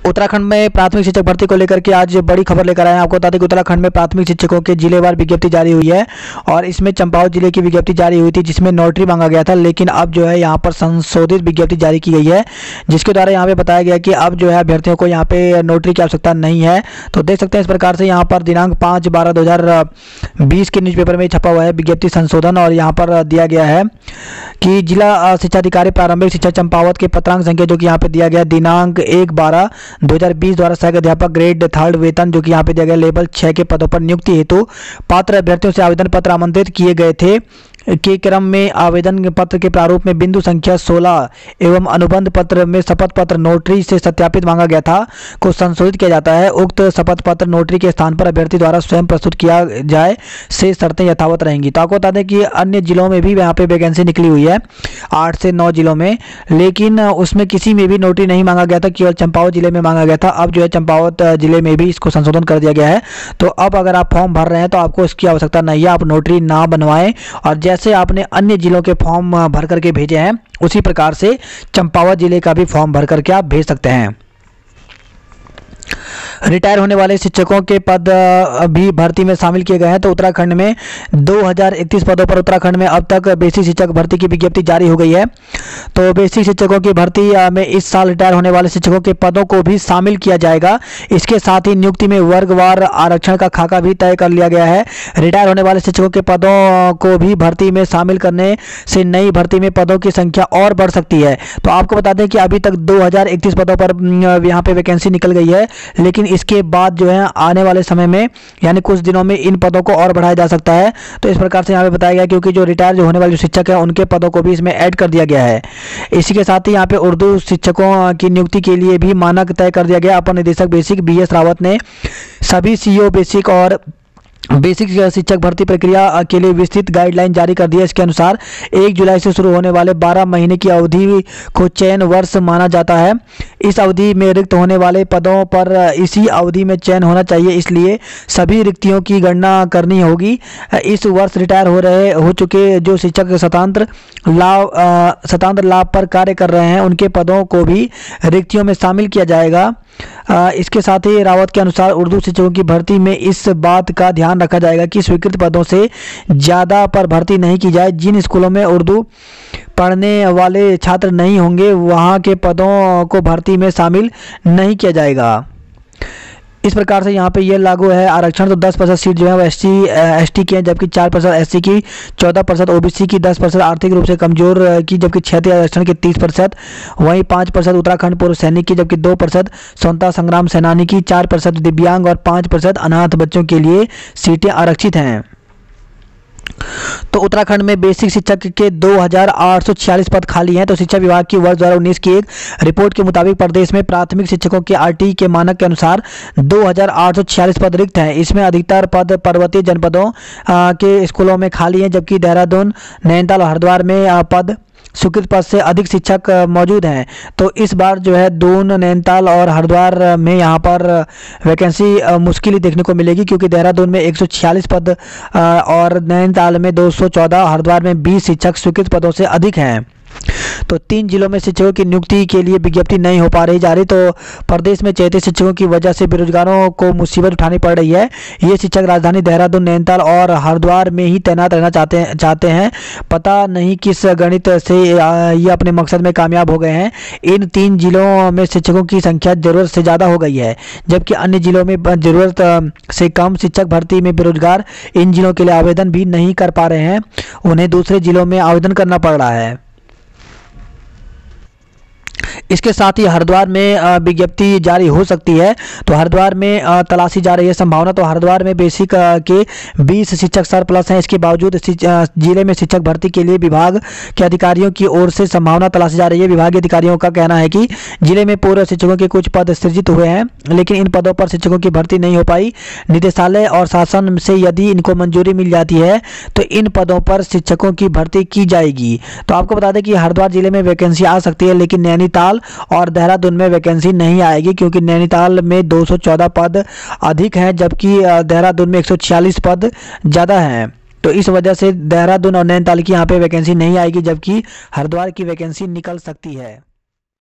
उत्तराखंड में प्राथमिक शिक्षक भर्ती को लेकर के आज बड़ी खबर लेकर आए हैं। आपको बता दें कि उत्तराखंड में प्राथमिक शिक्षकों के जिलेवार विज्ञप्ति जारी हुई है और इसमें चंपावत जिले की विज्ञप्ति जारी हुई थी जिसमें नोटरी मांगा गया था, लेकिन अब जो है यहाँ पर संशोधित विज्ञप्ति जारी की गई है जिसके द्वारा यहाँ पे बताया गया कि अब जो है अभ्यर्थियों को यहाँ पे नोटरी की आवश्यकता नहीं है। तो देख सकते हैं इस प्रकार से यहाँ पर दिनांक 5/12/2020 के न्यूज़पेपर में छपा हुआ है विज्ञप्ति संशोधन, और यहाँ पर दिया गया है कि जिला शिक्षा अधिकारी प्रारंभिक शिक्षा चंपावत के पत्रांक संख्या जो कि यहाँ पे दिया गया दिनांक 1/12/2020 द्वारा सहायक अध्यापक ग्रेड 3 वेतन जो कि यहाँ पे दिया गया लेवल 6 के पदों पर नियुक्ति हेतु पात्र अभ्यर्थियों से आवेदन पत्र आमंत्रित किए गए थे के क्रम में आवेदन पत्र के प्रारूप में बिंदु संख्या 16 एवं अनुबंध पत्र में शपथ पत्र नोटरी से सत्यापित मांगा गया था को संशोधित किया जाता है। उक्त शपथ पत्र नोटरी के स्थान पर अभ्यर्थी द्वारा स्वयं प्रस्तुत किया जाए से शर्तें यथावत रहेंगी। तो आपको बता दें कि अन्य जिलों में भी यहाँ पे वैकेंसी निकली हुई है 8 से 9 जिलों में, लेकिन उसमें किसी में भी नोटरी नहीं मांगा गया था, केवल चंपावत जिले में मांगा गया था। अब जो है चंपावत जिले में भी इसको संशोधन कर दिया गया है। तो अब अगर आप फॉर्म भर रहे हैं तो आपको इसकी आवश्यकता नहीं है, आप नोटरी ना बनवाएं और जैसे आपने अन्य जिलों के फॉर्म भर करके भेजे हैं उसी प्रकार से चंपावत जिले का भी फॉर्म भर करके आप भेज सकते हैं। रिटायर होने वाले शिक्षकों के पद भी भर्ती में शामिल किए गए हैं। तो उत्तराखंड में 2031 पदों पर उत्तराखंड में अब तक बेसिक शिक्षक भर्ती की विज्ञप्ति जारी हो गई है। तो बेसिक शिक्षकों की भर्ती में इस साल रिटायर होने वाले शिक्षकों के पदों को भी शामिल किया जाएगा। इसके साथ ही नियुक्ति में वर्गवार आरक्षण का खाका भी तय कर लिया गया है। रिटायर होने वाले शिक्षकों के पदों को भी भर्ती में शामिल करने से नई भर्ती में पदों की संख्या और बढ़ सकती है। तो आपको बता दें कि अभी तक 2031 पदों पर यहाँ पे वैकेंसी निकल गई है, लेकिन इसके बाद जो है आने वाले समय में यानी कुछ दिनों में इन पदों को और बढ़ाया जा सकता है। तो इस प्रकार से यहाँ पे बताया गया क्योंकि जो रिटायर जो होने वाले शिक्षक हैं उनके पदों को भी इसमें ऐड कर दिया गया है। इसी के साथ ही यहाँ पे उर्दू शिक्षकों की नियुक्ति के लिए भी मानक तय कर दिया गया। अपर निदेशक बेसिक BS रावत ने सभी CO बेसिक और बेसिक शिक्षक भर्ती प्रक्रिया के लिए विस्तृत गाइडलाइन जारी कर दी है। इसके अनुसार 1 जुलाई से शुरू होने वाले 12 महीने की अवधि को चयन वर्ष माना जाता है। इस अवधि में रिक्त होने वाले पदों पर इसी अवधि में चयन होना चाहिए, इसलिए सभी रिक्तियों की गणना करनी होगी। इस वर्ष रिटायर हो चुके जो शिक्षक स्वतंत्र लाभ पर कार्य कर रहे हैं उनके पदों को भी रिक्तियों में शामिल किया जाएगा। इसके साथ ही रावत के अनुसार उर्दू शिक्षकों की भर्ती में इस बात का ध्यान रखा जाएगा कि स्वीकृत पदों से ज़्यादा पर भर्ती नहीं की जाए। जिन स्कूलों में उर्दू पढ़ने वाले छात्र नहीं होंगे वहां के पदों को भर्ती में शामिल नहीं किया जाएगा। इस प्रकार से यहाँ पे ये लागू है आरक्षण। तो 10% सीट जो है वो ST की है, जबकि 4% SC की, 14% OBC की, 10% आर्थिक रूप से कमजोर की, जबकि क्षेत्रीय आरक्षण के 30%, वहीं 5% उत्तराखंड पूर्व सैनिक की, जबकि 2% स्वतंत्रता संग्राम सेनानी की, 4% दिव्यांग और 5% अनाथ बच्चों के लिए सीटें आरक्षित हैं। तो उत्तराखंड में बेसिक शिक्षक के 2846 पद खाली हैं। तो शिक्षा विभाग की वर्ष 2019 की एक रिपोर्ट के मुताबिक प्रदेश में प्राथमिक शिक्षकों के RT के मानक के अनुसार 2846 पद रिक्त हैं। इसमें अधिकतर पद पर्वतीय जनपदों के स्कूलों में खाली हैं, जबकि देहरादून, नैनीताल और हरिद्वार में पद स्वीकृत पद से अधिक शिक्षक मौजूद हैं। तो इस बार जो है दून, नैनीताल और हरिद्वार में यहाँ पर वैकेंसी मुश्किल ही देखने को मिलेगी, क्योंकि देहरादून में 146 पद और नैनीताल में 214, हरिद्वार में 20 शिक्षक स्वीकृत पदों से अधिक हैं। तो 3 जिलों में शिक्षकों की नियुक्ति के लिए विज्ञप्ति नहीं हो पा रही जारी। तो प्रदेश में चयनित शिक्षकों की वजह से बेरोजगारों को मुसीबत उठानी पड़ रही है। ये शिक्षक राजधानी देहरादून, नैनीताल और हरिद्वार में ही तैनात रहना चाहते हैं। पता नहीं किस गणित से ये अपने मकसद में कामयाब हो गए हैं। इन 3 जिलों में शिक्षकों की संख्या जरूरत से ज़्यादा हो गई है, जबकि अन्य जिलों में जरूरत से कम शिक्षक भर्ती में बेरोजगार इन जिलों के लिए आवेदन भी नहीं कर पा रहे हैं, उन्हें दूसरे जिलों में आवेदन करना पड़ रहा है। इसके साथ ही हरिद्वार में विज्ञप्ति जारी हो सकती है। तो हरिद्वार में तलाशी जा रही है संभावना। तो हरिद्वार में बेसिक के 20 शिक्षक सरप्लस हैं। इसके बावजूद जिले में शिक्षक भर्ती के लिए विभाग के अधिकारियों की ओर से संभावना तलाशी जा रही है। विभागीय अधिकारियों का कहना है कि जिले में पूर्व शिक्षकों के कुछ पद सृजित हुए हैं, लेकिन इन पदों पर शिक्षकों की भर्ती नहीं हो पाई। निदेशालय और शासन से यदि इनको मंजूरी मिल जाती है तो इन पदों पर शिक्षकों की भर्ती की जाएगी। तो आपको बता दें कि हरिद्वार जिले में वैकेंसी आ सकती है, लेकिन नैनीताल और देहरादून में वैकेंसी नहीं आएगी, क्योंकि नैनीताल में 214 पद अधिक हैं, जबकि देहरादून में 146 पद ज़्यादा हैं। तो इस वजह से देहरादून और नैनीताल की यहाँ पे वैकेंसी नहीं आएगी, जबकि हरिद्वार की वैकेंसी निकल सकती है।